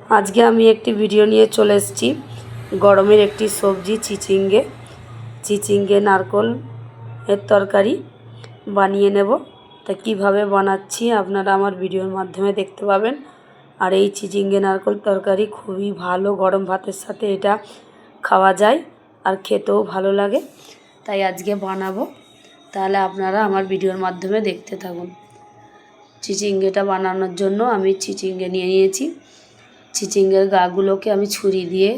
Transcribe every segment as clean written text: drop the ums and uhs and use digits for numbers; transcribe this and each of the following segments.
আজকে আমি একটি ভিডিও নিয়ে চলে এসেছি গরমের একটি সবজি চিচিঙ্গে নারকোল এর তরকারি বানিয়ে নেব। তা কিভাবে বানাচ্ছি আপনারা আমার ভিডিওর মাধ্যমে দেখতে পাবেন। আর এই চিচিঙ্গে নারকোল তরকারি খুবই ভালো, গরম ভাতের সাথে এটা খাওয়া যায় আর খেতেও ভালো লাগে, তাই আজকে বানাবো। তাহলে আপনারা আমার ভিডিওর মাধ্যমে দেখতে থাকুন। চিচিঙ্গেটা বানানোর জন্য আমি চিচিঙ্গে নিয়ে নিয়েছি। চিচিঙ্গের গাগুলোকে আমি ছুরি দিয়ে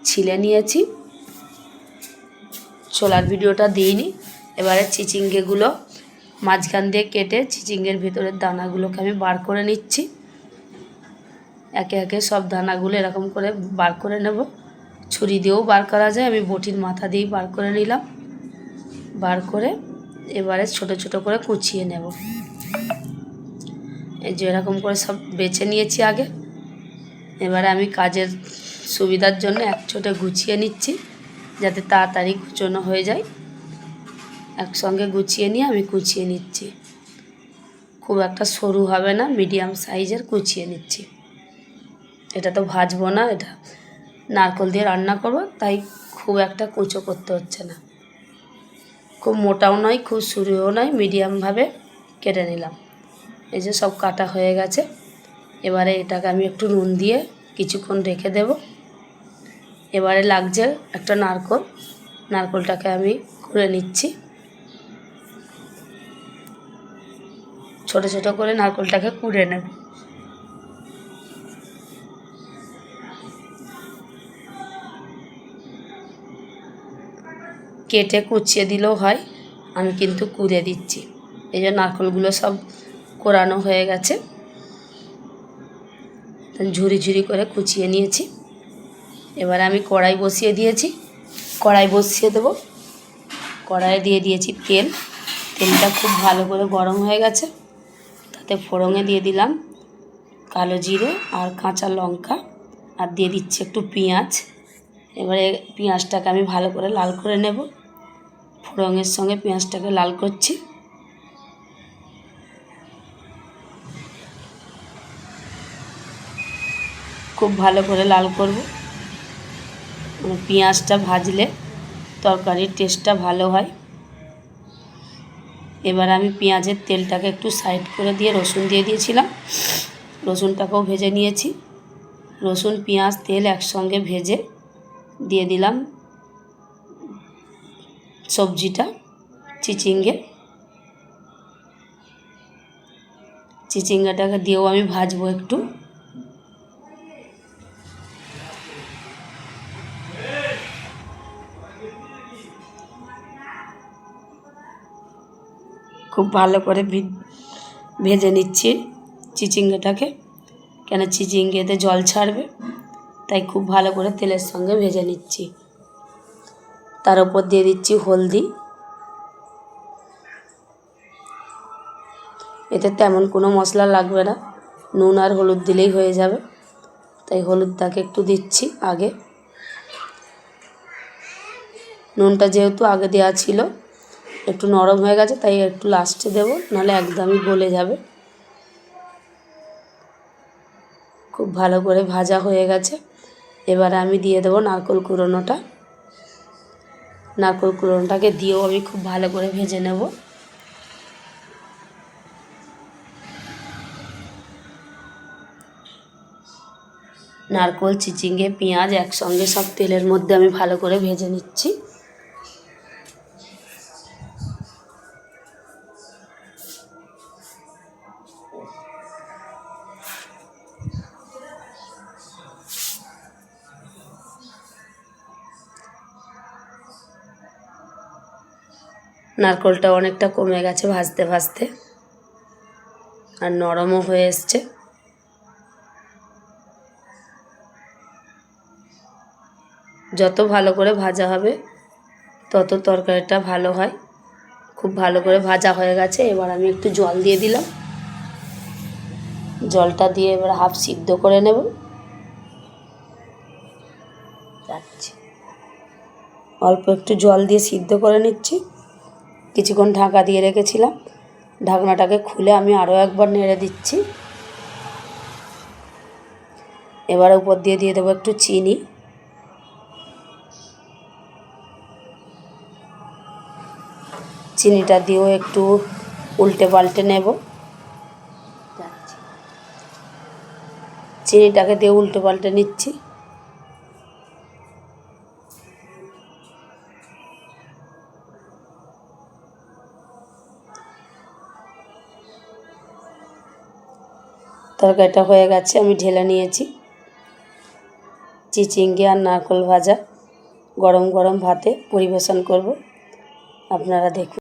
ছিলে নিয়েছি। ছোলার ভিডিওটা দিইনি। এবারে চিচিঙ্গেগুলো মাঝখান দিয়ে কেটে চিচিঙ্গের ভিতরের দানাগুলোকে আমি বার করে নিচ্ছি। একে একে সব দানাগুলো এরকম করে বার করে নেব। ছুরি দিয়েও বার করা যায়, আমি বটির মাথা দিয়েই বার করে নিলাম। বার করে এবারে ছোট ছোট করে কুচিয়ে নেব। এই যে এরকম করে সব বেছে নিয়েছি আগে। এবারে আমি কাজের সুবিধার জন্য একচোটে গুছিয়ে নিচ্ছি, যাতে তাড়াতাড়ি কুচোনো হয়ে যায়। একসঙ্গে গুছিয়ে নিয়ে আমি কুচিয়ে নিচ্ছি। খুব একটা সরু হবে না, মিডিয়াম সাইজের কুচিয়ে নিচ্ছি। এটা তো ভাজবো না, এটা নারকোল দিয়ে রান্না করব, তাই খুব একটা কুচো করতে হচ্ছে না। খুব মোটাও নয়, খুব সরুও নয়, মিডিয়ামভাবে কেটে নিলাম। এই যে সব কাটা হয়ে গেছে। এবারে এটাকে আমি একটু নুন দিয়ে কিছুক্ষণ রেখে দেব। এবারে লাগছে একটা নারকোলটাকে আমি কুড়ে নিচ্ছি। ছোট ছোট করে নারকোলটাকে কুড়ে নেব। কেটে কুচিয়ে দিলেও হয়, আমি কিন্তু কুড়ে দিচ্ছি। এই যে নারকোলগুলো সব কোরানো হয়ে গেছে, ঝুরি ঝুরি করে কুচিয়ে নিয়েছি। এবার আমি কড়াই বসিয়ে দিয়েছি। কড়াই বসিয়ে দেব। কড়াইয়ে দিয়ে দিয়েছি তেল। তেলটা খুব ভালো করে গরম হয়ে গেছে। তাতে ফোড়নে দিয়ে দিলাম কালো জিরে আর কাঁচা লঙ্কা, আর দিয়ে দিচ্ছি একটু পেঁয়াজ। এবারে পেঁয়াজটাকে আমি ভালো করে লাল করে নেব। ফোড়নের সঙ্গে পেঁয়াজটাকে লাল করছি। খুব ভালো করে লাল করব। পেঁয়াজটা ভাজলে তরকারির টেস্টটা ভালো হয়। এবার আমি পেঁয়াজের তেলটাকে একটু সাইড করে দিয়ে রসুন দিয়ে দিয়েছিলাম। রসুনটাকেও ভেজে নিয়েছি। রসুন পেঁয়াজ তেল একসঙ্গে ভেজে দিয়ে দিলাম সবজিটা, চিচিঙ্গাটাকে দিয়েও আমি ভাজবো একটু। খুব ভালো করে ভেজে নিচ্ছি চিচিঙ্গাটাকে, কেন চিচিঙ্গাতে জল ছাড়বে, তাই খুব ভালো করে তেলের সঙ্গে ভেজে নিচ্ছি। তার উপর দিয়ে দিচ্ছি হলদি। এতে তেমন কোনো মশলা লাগবে না, নুন আর হলুদ দিলেই হয়ে যাবে, তাই হলুদটাকে একটু দিচ্ছি আগে। নুনটা যেহেতু আগে দেওয়া ছিল, একটু নরম হয়ে গেছে, তাই একটু লাস্টে দেবো, নাহলে একদমই গলে যাবে। খুব ভালো করে ভাজা হয়ে গেছে। এবারে আমি দিয়ে দেবো নারকোল কুড়োনোটা। নারকোল কুড়োনোটাকে দিয়েও আমি খুব ভালো করে ভেজে নেব। নারকোল, চিচিঙ্গে, পেঁয়াজ একসঙ্গে সব তেলের মধ্যে আমি ভালো করে ভেজে নিচ্ছি। নারকোলটা অনেকটা কমে গেছে ভাজতে ভাজতে, আর নরমও হয়ে এসছে। যত ভালো করে ভাজা হবে তত তরকারিটা ভালো হয়। খুব ভালো করে ভাজা হয়ে গেছে। এবার আমি একটু জল দিয়ে দিলাম। জলটা দিয়ে এবার হাফ সিদ্ধ করে নেব। অল্প একটু জল দিয়ে সিদ্ধ করে নিচ্ছি। কিছুক্ষণ ঢাকা দিয়ে রেখেছিলাম। ঢাকনাটাকে খুলে আমি আরও একবার নেড়ে দিচ্ছি। এবার উপর দিয়ে দেবো একটু চিনি। চিনিটা দিয়েও একটু উল্টে পাল্টে নেব। চিনিটাকে দিয়ে উল্টে পাল্টে নিচ্ছি। তরকারিটা হয়ে গেছে, আমি ঢেলে নিয়েছি। চিচিঙ্গে আর নারকেল ভাজা গরম গরম ভাতে পরিবেশন করব, আপনারা দেখুন।